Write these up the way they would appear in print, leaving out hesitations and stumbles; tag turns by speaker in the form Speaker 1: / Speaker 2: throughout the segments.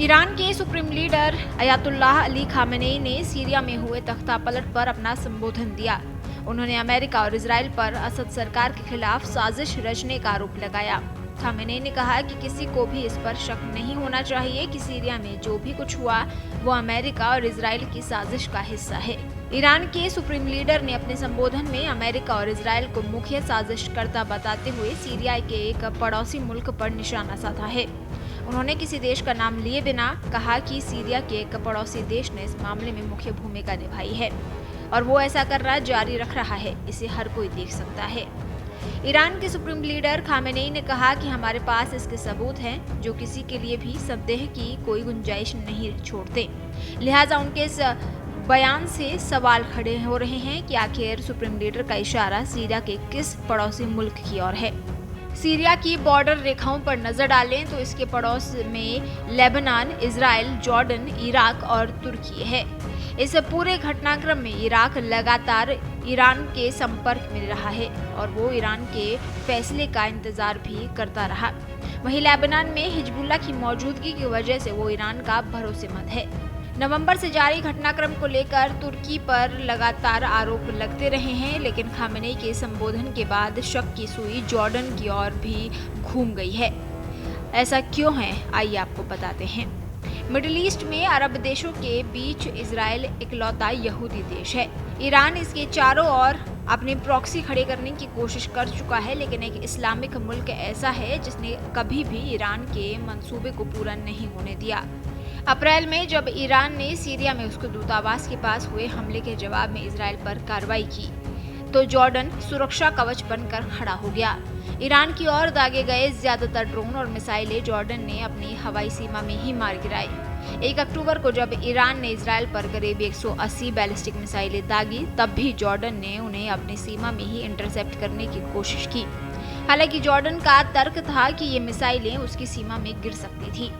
Speaker 1: Iran के supreme leader Ayatollah Ali Khamenei ने Syria में हुए तख्तापलट पर अपना संबोधन दिया। उन्होंने अमेरिका और इजराइल पर असद सरकार के खिलाफ साजिश रचने का आरोप लगाया। खामेनेई ने कहा कि किसी को भी इस पर शक नहीं होना चाहिए कि सीरिया में जो भी कुछ हुआ वो अमेरिका और इजराइल की साजिश का हिस्सा है। ईरान के सुप्रीम लीडर ने अपने संबोधन में अमेरिका और इजराइल को मुख्य साजिशकर्ता बताते हुए सीरिया के एक पड़ोसी मुल्क पर निशाना साधा है। उन्होंने किसी देश का नाम लिए बिना कहा कि सीरिया के एक पड़ोसी देश ने इस मामले में मुख्य भूमिका निभाई है और वो ऐसा करना जारी रख रहा है, इसे हर कोई देख सकता है। ईरान के सुप्रीम लीडर खामेनेई ने कहा कि हमारे पास इसके सबूत हैं जो किसी के लिए भी संदेह की कोई गुंजाइश नहीं छोड़ते। लिहाजा उनके इस बयान से सवाल खड़े हो रहे हैं कि आखिर सुप्रीम लीडर का इशारा सीरिया के किस पड़ोसी मुल्क की ओर है। सीरिया की बॉर्डर रेखाओं पर नजर डालें तो इसके पड़ोस में लेबनान, इजराइल, जॉर्डन, इराक और तुर्की है। इस पूरे घटनाक्रम में इराक लगातार ईरान के संपर्क में रहा है और वो ईरान के फैसले का इंतजार भी करता रहा। वहीं लेबनान में हिजबुल्लाह की मौजूदगी की वजह से वो ईरान का भरोसेमंद है। नवंबर से जारी घटनाक्रम को लेकर तुर्की पर लगातार आरोप लगते रहे हैं, लेकिन खामेनेई के संबोधन के बाद शक की सुई जॉर्डन की ओर भी घूम गई है। ऐसा क्यों है, आइए आपको बताते हैं। मिडिल ईस्ट में अरब देशों के बीच इजराइल इकलौता यहूदी देश है। ईरान इसके चारों ओर अपने प्रॉक्सी खड़े करने की कोशिश कर चुका है, लेकिन एक इस्लामिक मुल्क ऐसा है जिसने कभी भी ईरान के मंसूबे को पूरा नहीं होने दिया। अप्रैल में जब ईरान ने सीरिया में उसके दूतावास के पास हुए हमले के जवाब में इजराइल पर कार्रवाई की तो जॉर्डन सुरक्षा कवच बनकर खड़ा हो गया। ईरान की ओर दागे गए ज्यादातर ड्रोन और मिसाइलें जॉर्डन ने अपनी हवाई सीमा में ही मार गिराई। 1 अक्टूबर को जब ईरान ने इजराइल पर करीब 180 बैलिस्टिक मिसाइलें दागी, तब भी जॉर्डन ने उन्हें अपनी सीमा में ही इंटरसेप्ट करने की कोशिश की। हालांकि जॉर्डन का तर्क था कि ये मिसाइलें उसकी सीमा में गिर सकती थी।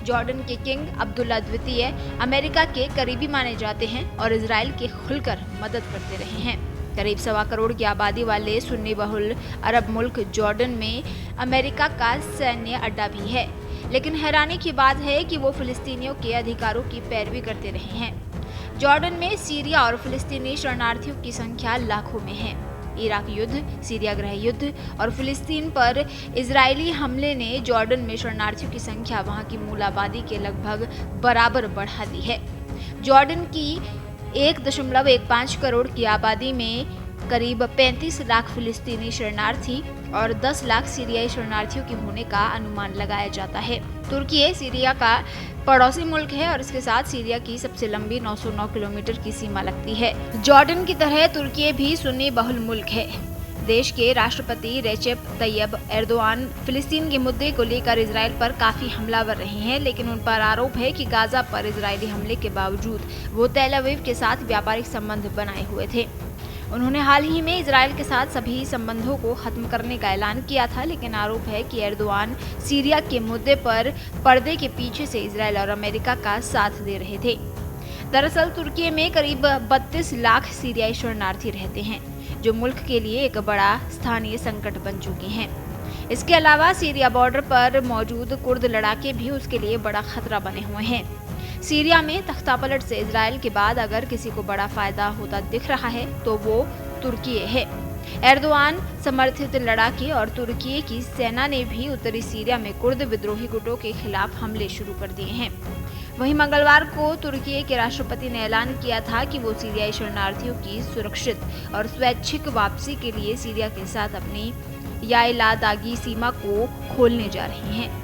Speaker 1: जॉर्डन के किंग अब्दुल्ला द्वितीय अमेरिका के करीबी माने जाते हैं और इजराइल के खुलकर मदद करते रहे हैं। करीब 1.25 करोड़ की आबादी वाले सुन्नी बहुल अरब मुल्क जॉर्डन में अमेरिका का सैन्य अड्डा भी है, लेकिन हैरानी की बात है कि वो फिलिस्तीनियों के अधिकारों की पैरवी करते रहे हैं। जॉर्डन में सीरिया और फिलिस्तीनी शरणार्थियों की संख्या लाखों में है। इराक युद्ध, सीरिया गृह युद्ध और फिलिस्तीन पर इजरायली हमले ने जॉर्डन में शरणार्थियों की संख्या वहां की मूल आबादी के लगभग बराबर बढ़ा दी है। जॉर्डन की 1.15 करोड़ की आबादी में करीब 35 लाख फिलिस्तीनी शरणार्थी और 10 लाख सीरियाई शरणार्थियों के होने का अनुमान लगाया जाता है। तुर्की सीरिया का पड़ोसी मुल्क है और इसके साथ सीरिया की सबसे लंबी 909 किलोमीटर की सीमा लगती है। जॉर्डन की तरह तुर्की भी सुन्नी बहुल मुल्क है। देश के राष्ट्रपति रेसेप तैयब एर्दोआन फिलिस्तीन के मुद्दे को लेकर इजराइल पर काफी हमलावर रहे हैं, लेकिन उन पर आरोप है कि गाजा पर इजरायली हमले के बावजूद वो तेल अवीव के साथ व्यापारिक संबंध बनाए हुए थे। उन्होंने हाल ही में इजराइल के साथ सभी संबंधों को खत्म करने का ऐलान किया था, लेकिन आरोप है कि एर्दोआन सीरिया के मुद्दे पर पर्दे के पीछे से इजराइल और अमेरिका का साथ दे रहे थे। दरअसल तुर्की में करीब 32 लाख सीरियाई शरणार्थी रहते हैं, जो मुल्क के लिए एक बड़ा स्थानीय संकट बन चुके हैं। इसके अलावा सीरिया बॉर्डर पर मौजूद कुर्द लड़ाके भी उसके लिए बड़ा खतरा बने हुए हैं। सीरिया में तख्तापलट से इजराइल के बाद अगर किसी को बड़ा फायदा होता दिख रहा है तो वो तुर्की है। एर्दोआन समर्थित लड़ाके और तुर्की की सेना ने भी उत्तरी सीरिया में कुर्द विद्रोही गुटों के खिलाफ हमले शुरू कर दिए हैं। वहीं मंगलवार को तुर्की के राष्ट्रपति ने ऐलान किया था कि वो सीरियाई शरणार्थियों की सुरक्षित और स्वैच्छिक वापसी के लिए सीरिया के साथ अपनी याइलादागी सीमा को खोलने जा रहे हैं।